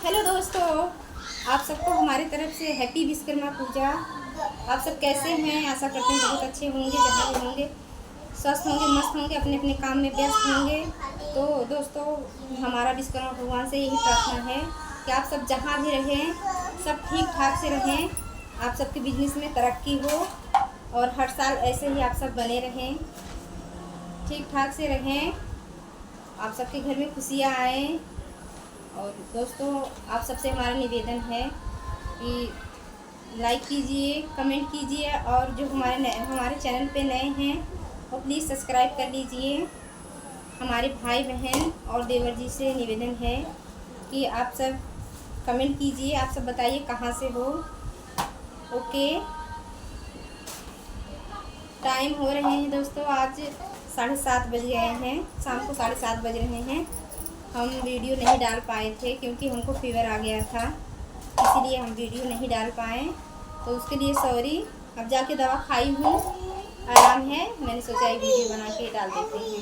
Hello दोस्तों, आप सबको हमारी तरफ से हैप्पी विश्वकर्मा पूजा। आप सब कैसे हैं? आशा करते हैं बहुत अच्छे होंगे, जहाँ भी होंगे स्वस्थ होंगे, मस्त होंगे, अपने अपने काम में व्यस्त होंगे। तो दोस्तों, हमारा विश्वकर्मा भगवान से यही प्रार्थना है कि आप सब जहाँ भी रहें सब ठीक ठाक से रहें, आप सबके बिजनेस में तरक्की हो और हर साल ऐसे ही आप सब बने रहें, ठीक ठाक से रहें, आप सबके घर में खुशियाँ आएँ। और दोस्तों, आप सबसे हमारा निवेदन है कि लाइक कीजिए, कमेंट कीजिए और जो हमारे चैनल पे नए हैं वो प्लीज़ सब्सक्राइब कर लीजिए। हमारे भाई बहन और देवर जी से निवेदन है कि आप सब कमेंट कीजिए, आप सब बताइए कहाँ से हो। ओके, टाइम हो रहे हैं दोस्तों, आज 7:30 बज गए हैं, शाम को 7:30 बज रहे हैं। हम वीडियो नहीं डाल पाए थे क्योंकि हमको फीवर आ गया था, इसीलिए हम वीडियो नहीं डाल पाए, तो उसके लिए सॉरी। अब जाके दवा खाई हूँ, आराम है, मैंने सोचा एक वीडियो बना के डाल देते हैं।